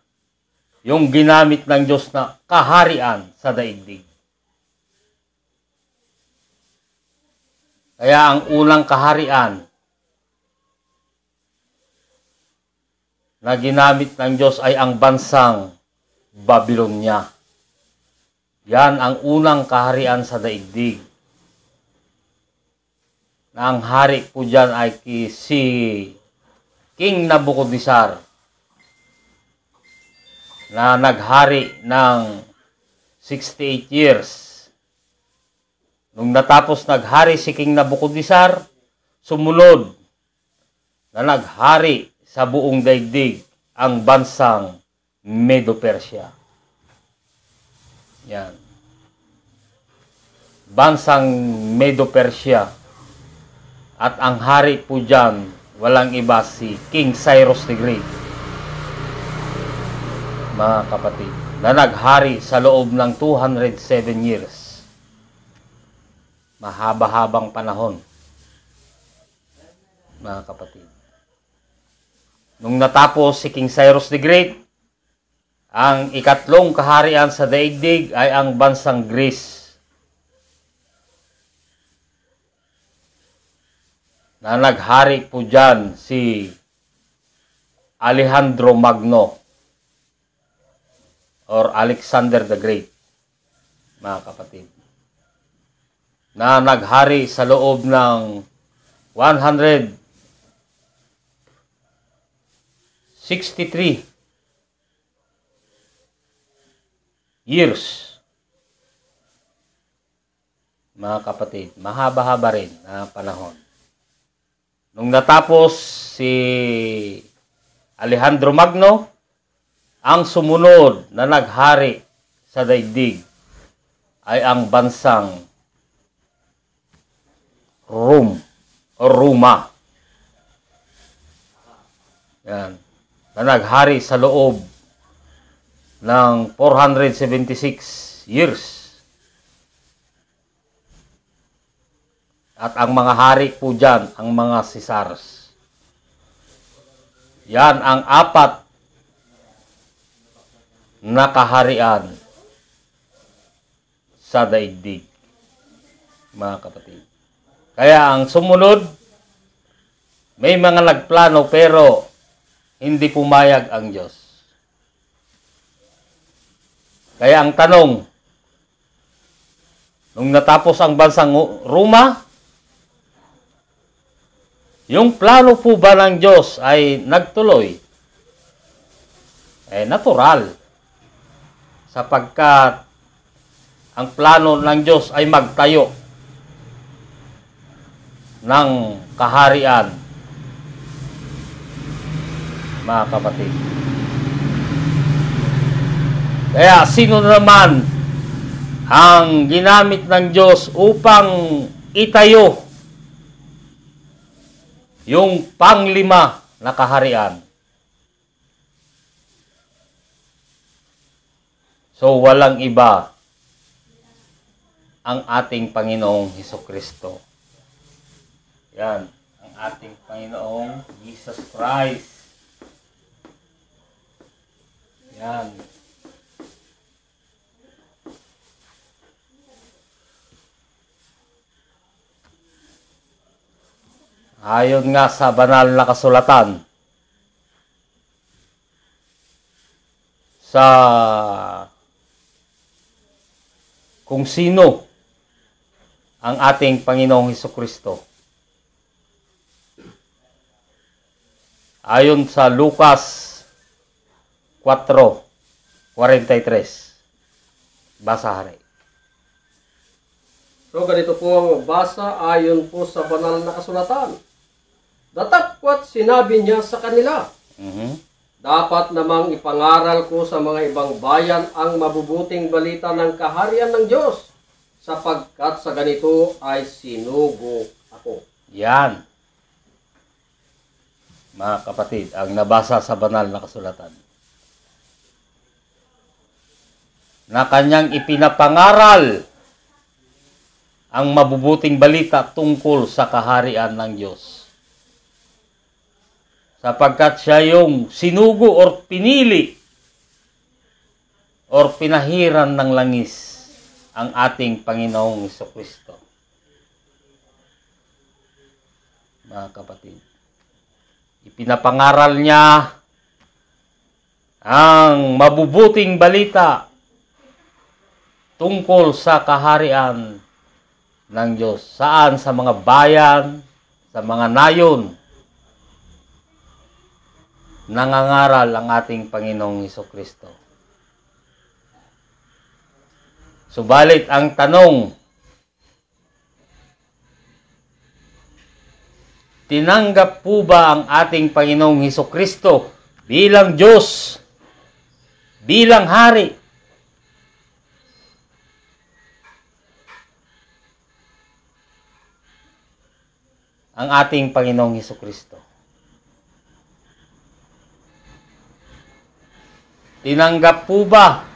yung ginamit ng Diyos na kaharian sa daigdig. Kaya ang unang kaharian na ginamit ng Diyos ay ang bansang Babylonia. Yan ang unang kaharian sa daigdig. Na ang hari po dyan ay si King Nabucodonosor na naghari ng 68 years. Nung natapos naghari si King Nabucodonosor, sumunod na naghari sa buong daigdig ang bansang Medo-Persia. Yan. Bansang Medo-Persia. At ang hari po dyan, walang iba si King Cyrus the Great. Mga kapatid, na naghari sa loob ng 207 years. Mahaba-habang panahon. Mga kapatid. Nung natapos si King Cyrus the Great, ang ikatlong kaharian sa daigdig ay ang bansang Greece. Na naghari po dyan si Alejandro Magno or Alexander the Great, mga kapatid. Na naghari sa loob ng 163 years. Mga kapatid, mahaba-haba rin na panahon. Nung natapos si Alejandro Magno, ang sumunod na naghari sa daigdig ay ang bansang Rome o Roma. Yan. Na naghari sa loob ng 476 years. At ang mga hari po dyan, ang mga Caesars. Yan ang 4 na kaharian sa daigdig, mga kapatid. Kaya ang sumunod, may mga nagplano pero hindi pumayag ang Diyos. Kaya ang tanong, nung natapos ang bansang Roma, yung plano po ba ng Diyos ay nagtuloy? Natural. Sapagkat ang plano ng Diyos ay magtayo ng kaharian, mga kapatid. Kaya sino naman ang ginamit ng Diyos upang itayo yung panglima na kaharian? So, walang iba ang ating Panginoong Hesukristo. Yan, ang ating Panginoong Jesus Christ. Yan. Ayon nga sa banal na kasulatan, sa kung sino ang ating Panginoong Hesukristo. Ayon sa Lucas 4:43. Basa hari. So ganito po ang basa ayon po sa banal na kasulatan. Datapwat sinabi niya sa kanila, dapat namang ipangaral ko sa mga ibang bayan ang mabubuting balita ng kaharian ng Diyos, sapagkat sa ganito ay sinugo ako. Yan. Mga kapatid, ang nabasa sa banal na kasulatan, na kanyang ipinapangaral ang mabubuting balita tungkol sa kaharian ng Diyos. Sapagkat siya yung sinugo or pinili or pinahiran ng langis ang ating Panginoong Hesukristo. Mga kapatid, ipinapangaral niya ang mabubuting balita tungkol sa kaharian ng Diyos. Saan? Sa mga bayan, sa mga nayon, nangangaral ang ating Panginoong Hesukristo. Subalit ang tanong, tinanggap po ba ang ating Panginoong Hesukristo bilang Diyos, bilang Hari? Ang ating Panginoong Hesukristo. Tinanggap po ba?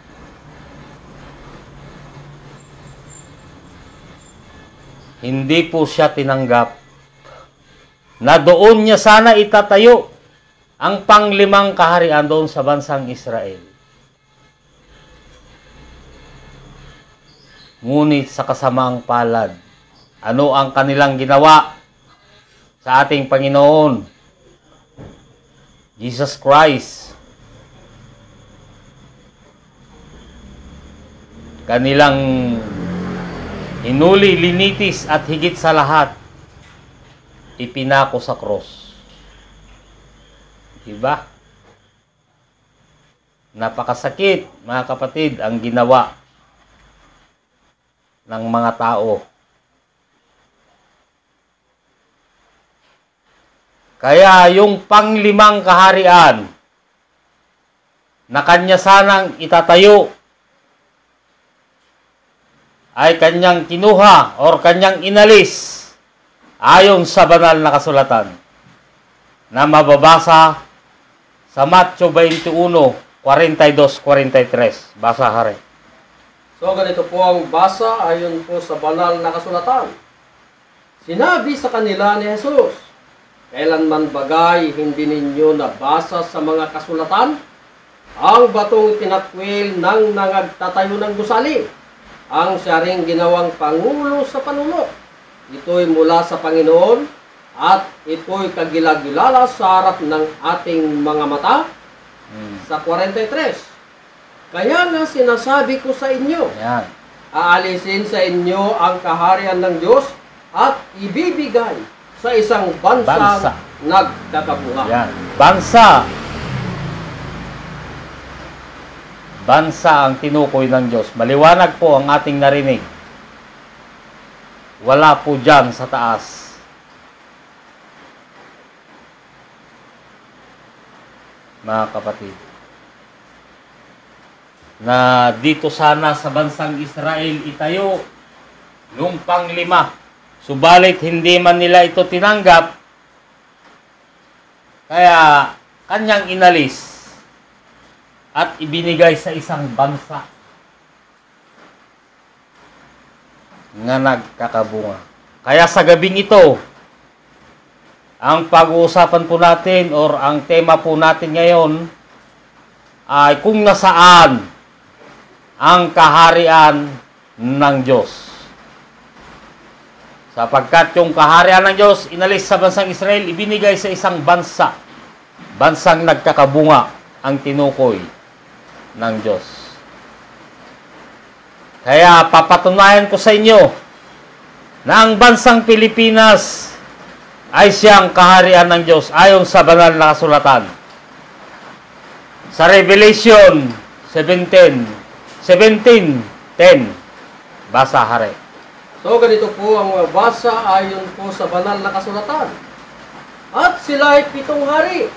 Hindi po siya tinanggap na doon niya sana itatayo ang panglimang kaharian doon sa bansang Israel. Ngunit sa kasamaang palad, ano ang kanilang ginawa sa ating Panginoon Jesus Christ? Kanilang hinuli, linitis at higit sa lahat, ipinako sa cross. Diba? Napakasakit, mga kapatid, ang ginawa ng mga tao. Kaya yung panglimang kaharian na kanya sanang itatayo ay kanyang kinuha or kanyang inalis ayon sa banal na kasulatan na mababasa sa Matthew 21:42-43. Basa hari. So ganito po ang basa ayon po sa banal na kasulatan. Sinabi sa kanila ni Jesus, "Kailanman bagay hindi ninyo nabasa sa mga kasulatan? Ang batong itinakwil ng nangagtatayo ng gusali, ang siya ring ginawang pangulo sa panunok. Ito'y mula sa Panginoon at ito'y kagilagilala sa harap ng ating mga mata." Sa 43, "Kaya nga sinasabi ko sa inyo, Yan. aalisin sa inyo ang kaharian ng Diyos at ibibigay sa isang Bansa. bansang nagkakabuha." Yan. Bansa. Bansa ang tinukoy ng Diyos. Maliwanag po ang ating narinig. Wala po dyan sa taas. Mga kapatid. Na dito sana sa bansang Israel itayo noong pang-5. Subalit hindi man nila ito tinanggap. Kaya kanyang inalis at ibinigay sa isang bansa nga nagkakabunga. Kaya sa gabing ito, ang pag-uusapan po natin or ang tema po natin ngayon ay kung nasaan ang kaharian ng Diyos. Sapagkat yung kaharian ng Diyos inalis sa bansang Israel, ibinigay sa isang bansa, bansang nagkakabunga ang tinukoy ng Diyos. Kaya papatunayan ko sa inyo na ang bansang Pilipinas ay siyang kaharian ng Diyos ayon sa banal na kasulatan. Sa Revelation 17:10, basa hari. So ganito po ang mga basa ayon po sa banal na kasulatan. "At sila ay 7 hari.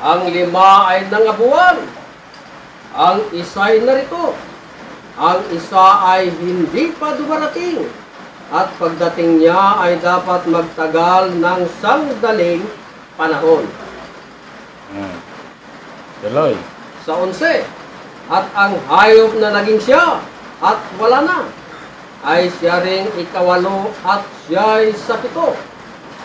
Ang 5 ay nangabuan. Ang isa ay narito. Ang isa ay hindi pa dumarating. At pagdating niya ay dapat magtagal ng sangdaling panahon." Tuloy. Sa 11, "At ang hayop na naging siya at wala na, ay siya ring 8 at siya'y sa 7.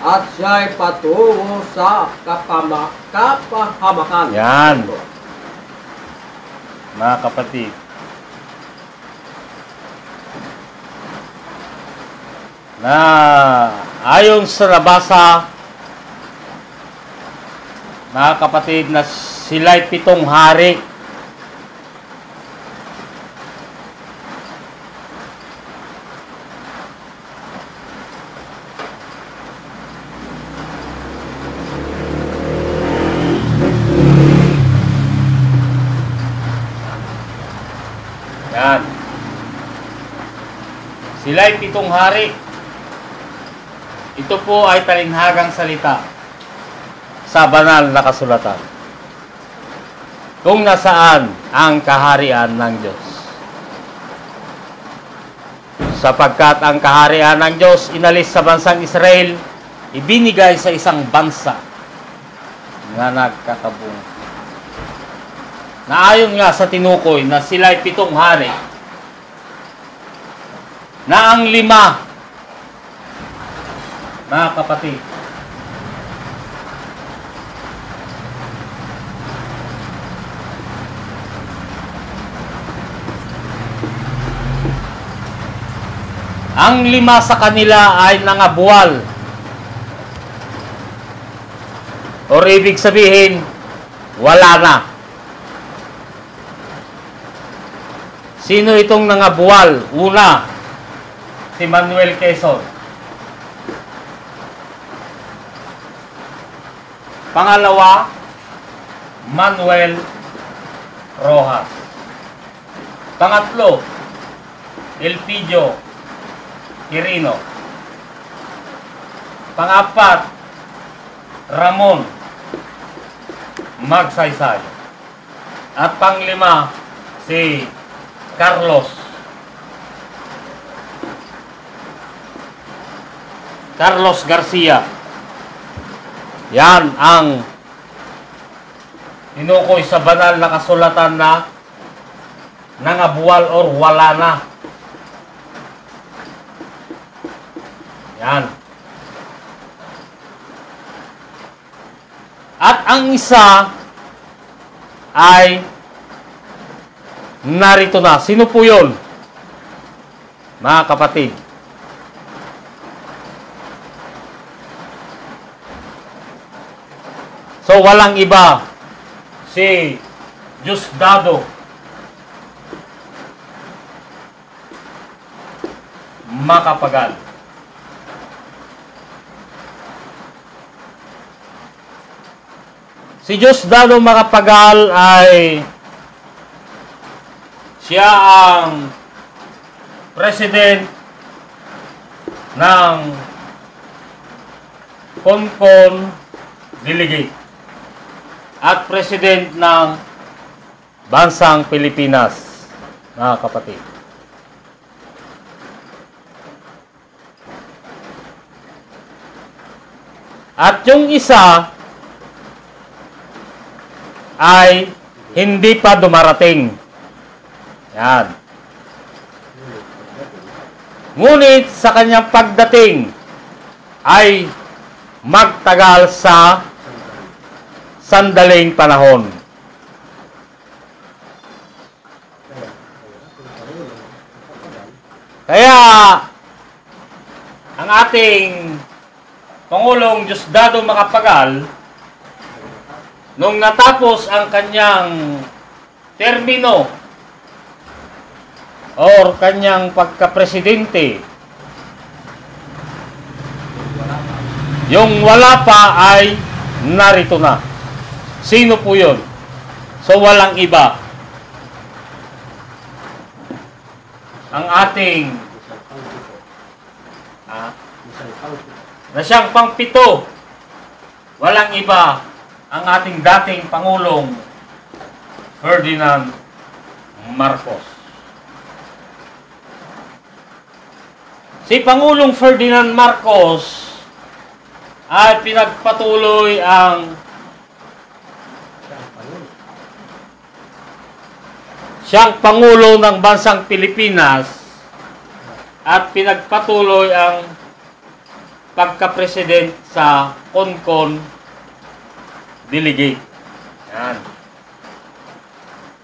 At siya'y patungo sa kapahamakan." Yan. Mga kapatid. Na ayon sa nabasa, mga kapatid, na sila'y 7 hari. Yan. Sila'y 7 hari. Ito po ay talinhagang salita sa banal na kasulatan. Kung nasaan ang kaharian ng Diyos. Sapagkat ang kaharian ng Diyos inalis sa bansang Israel, ibinigay sa isang bansa nga nagkakabunga. Naayon nga sa tinukoy na sila'y 7 hari, na ang 5, mga kapatid, ang 5 sa kanila ay nangabuwal. O ibig sabihin, wala na. Sino itong nangabuwal? Una, si Manuel Quezon. Pangalawa, Manuel Rojas. Pangatlo, Elpidio Quirino. Pangapat, Ramon Magsaysay. At panglima, si Carlos Garcia. Yan ang tinukoy sa banal na kasulatan na nangabuwal or wala na. Yan. At ang isa ay narito na. Sino po yun? Mga kapatid. So, walang iba. Si Diosdado Macapagal. Si Diosdado Macapagal ay siya ang president ng CONCON Delegate at president ng Bansang Pilipinas, mga kapatid. At yung isa ay hindi pa dumarating. Yan. Ngunit sa kanyang pagdating ay magtagal sa sandaling panahon. Kaya ang ating Pangulong Diosdado Macapagal, nung natapos ang kanyang termino or kanyang pagka-presidente, yung wala pa ay narito na. Sino po yun? So walang iba. Ang ating na siyang pangpito, walang iba, ang ating dating Pangulong Ferdinand Marcos. Si Pangulong Ferdinand Marcos ay pinagpatuloy ang siyang Pangulo ng Bansang Pilipinas at pinagpatuloy ang pagka-president sa CONCON Delegate. Yan.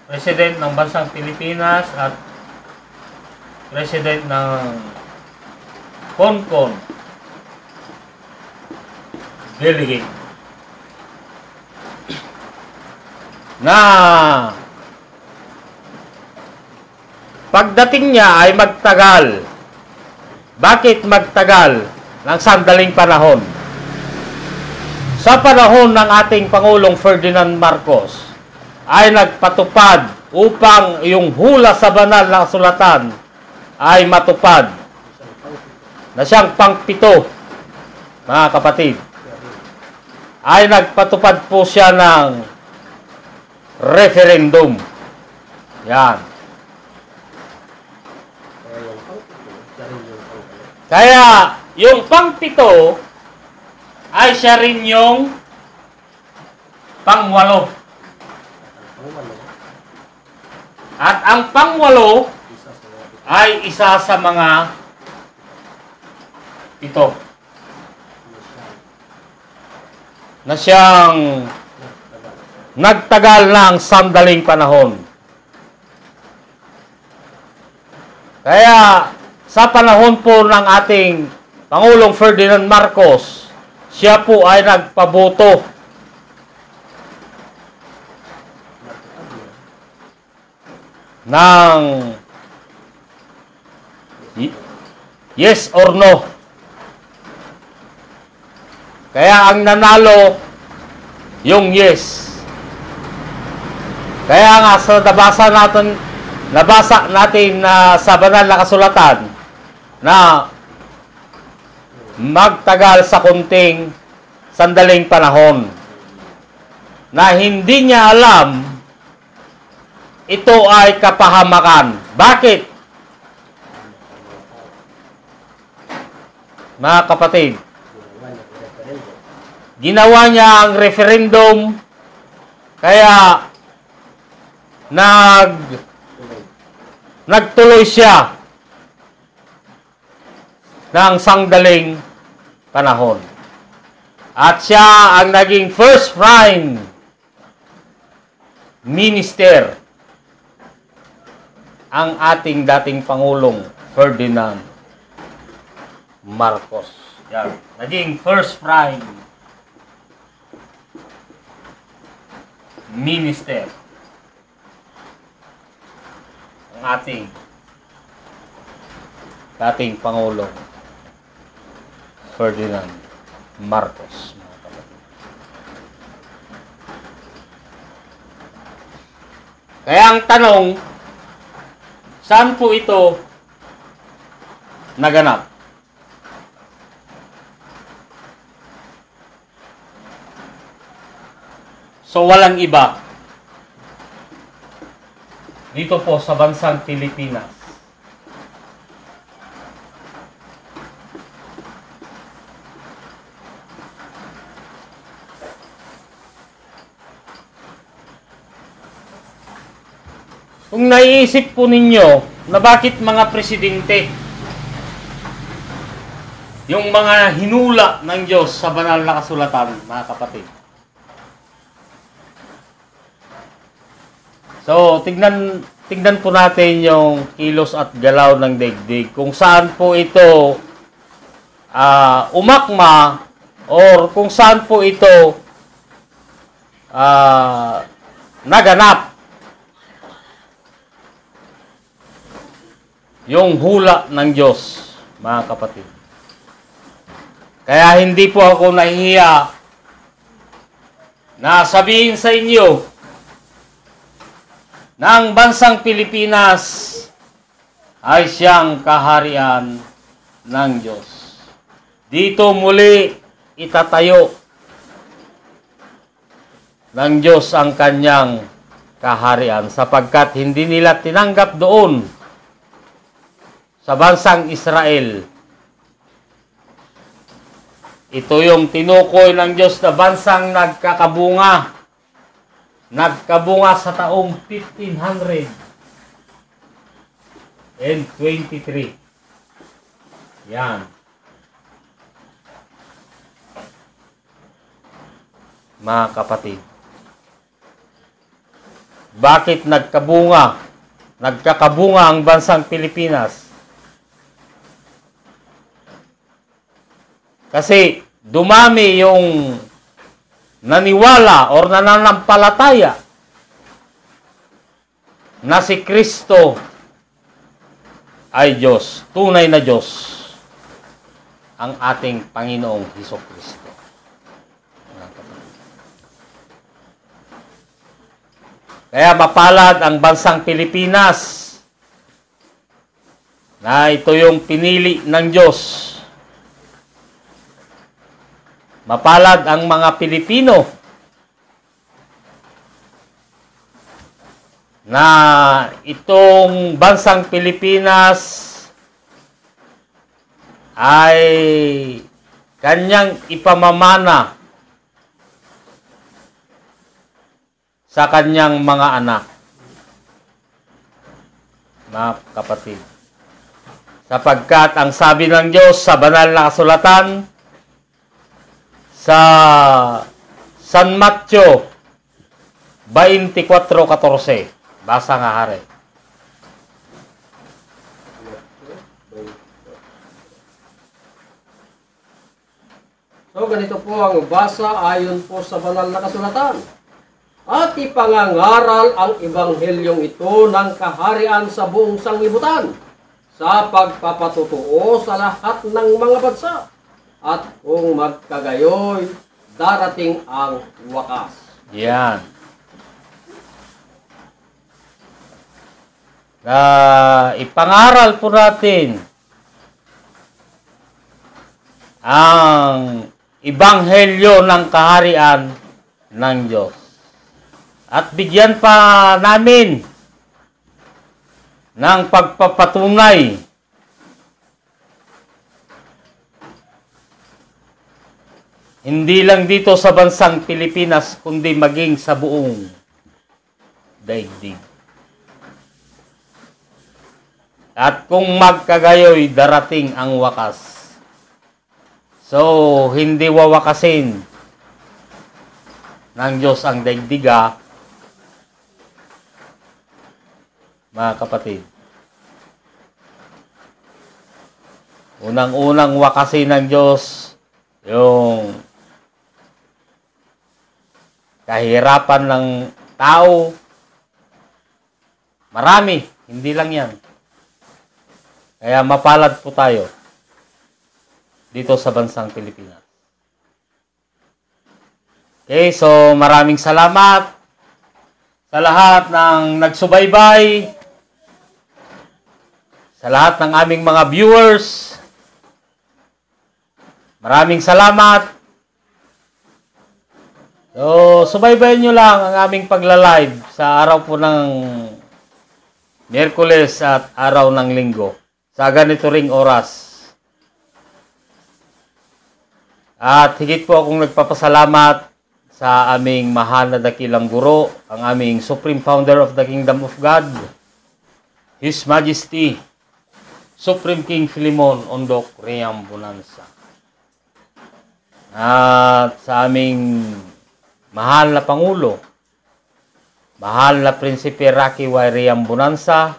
President ng Bansang Pilipinas at President ng CONCON Delegate. Na pagdating niya ay magtagal. Bakit magtagal? Ng sandaling panahon. Sa panahon ng ating Pangulong Ferdinand Marcos ay nagpatupad upang yung hula sa banal na kasulatan ay matupad na siyang pangpito, mga kapatid. Ay nagpatupad po siya ng referendum. Yan. Kaya yung pangpito ay siya rin yung pangwalo. At ang pangwalo ay isa sa mga pito na siyang nagtagal ng sandaling panahon. Kaya sa panahon po ng ating Pangulong Ferdinand Marcos, siya po ay nagpaboto ng yes or no. Kaya ang nanalo yung yes. Kaya nga sa nabasa natin sa banal na kasulatan na magtagal sa kunting sandaling panahon na hindi niya alam ito ay kapahamakan. Bakit? Mga kapatid, ginawa niya ang referendum kaya nagtuloy siya ng sandaling panahon. At siya ang naging first prime minister, ang ating dating Pangulong Ferdinand Marcos. Yan. Naging first prime minister ang ating dating Pangulong Ferdinand Marcos. Kaya ang tanong, saan po ito naganap? So walang iba. Dito po sa bansang Pilipinas. Kung naiisip po ninyo na bakit mga presidente, yung mga hinula ng Diyos sa banal na kasulatan, mga kapatid. So, tignan po natin yung kilos at galaw ng daigdig. Kung saan po ito umakma or kung saan po ito naganap. Yung hula ng Diyos, mga kapatid. Kaya hindi po ako nahihiya na sabihin sa inyo na ang bansang Pilipinas ay siyang kaharian ng Diyos. Dito muli itatayo ng Diyos ang kanyang kaharian sapagkat hindi nila tinanggap doon sa bansang Israel. Ito yung tinukoy ng Diyos na bansang nagkakabunga. Nagkabunga sa taong 1523. Yan. Mga kapatid. Bakit nagkabunga? Nagkakabunga ang bansang Pilipinas? Kasi dumami yung naniwala or nananampalataya na si Kristo ay Diyos, tunay na Diyos, ang ating Panginoong Hesukristo. Kaya mapalad ang bansang Pilipinas na ito yung pinili ng Diyos. Mapalad ang mga Pilipino na itong bansang Pilipinas ay kanyang ipamamana sa kanyang mga anak. Mga kapatid. Sapagkat ang sabi ng Diyos sa banal na kasulatan, sa San Mateo 24:14. Basa nga hari. So ganito po ang basa ayon po sa banal na kasulatan. At ipangangaral ang ebanghelyong ito ng kaharian sa buong sanglibutan sa pagpapatutuo sa lahat ng mga bansa. At kung magkagayoy, darating ang wakas. Yan. Ipangaral po natin ang ebanghelyo ng kaharian ng Diyos. At bigyan pa namin ng pagpapatunay hindi lang dito sa bansang Pilipinas, kundi maging sa buong daigdig. At kung magkagayoy, darating ang wakas. So, hindi wawakasin ng Diyos ang daigdiga, mga kapatid. Unang-unang wakasin ng Diyos yung kahirapan ng tao. Marami, hindi lang yan. Kaya mapalad po tayo dito sa bansang Pilipinas. Okay, so maraming salamat sa lahat ng nagsubaybay, sa lahat ng aming mga viewers. Maraming salamat. So, subaybayan nyo lang ang aming pagla-live sa araw po ng Miyerkules at araw ng Linggo sa ganito ring oras. At higit po akong nagpapasalamat sa aming mahal na dakilang guro, ang aming Supreme Founder of the Kingdom of God, His Majesty, Supreme King Philemon Ondok Riam Bonanza. At sa aming mahal na Pangulo, mahal na Prinsipe Rocky Y. Riam Bonanza,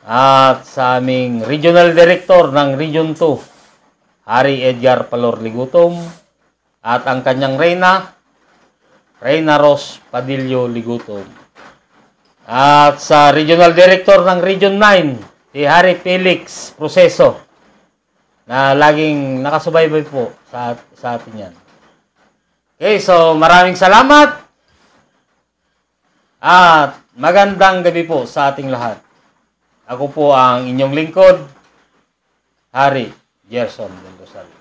at sa aming Regional Director ng Region 2, Hari Edgar Palor Ligutom, at ang kanyang Reyna Ros Padillo Ligutom. At sa Regional Director ng Region 9, si Hari Felix Proseso, na laging nakasubaybay po sa atin yan. Okay, so maraming salamat at magandang gabi po sa ating lahat. Ako po ang inyong lingkod, Hari Gerson del Rosario.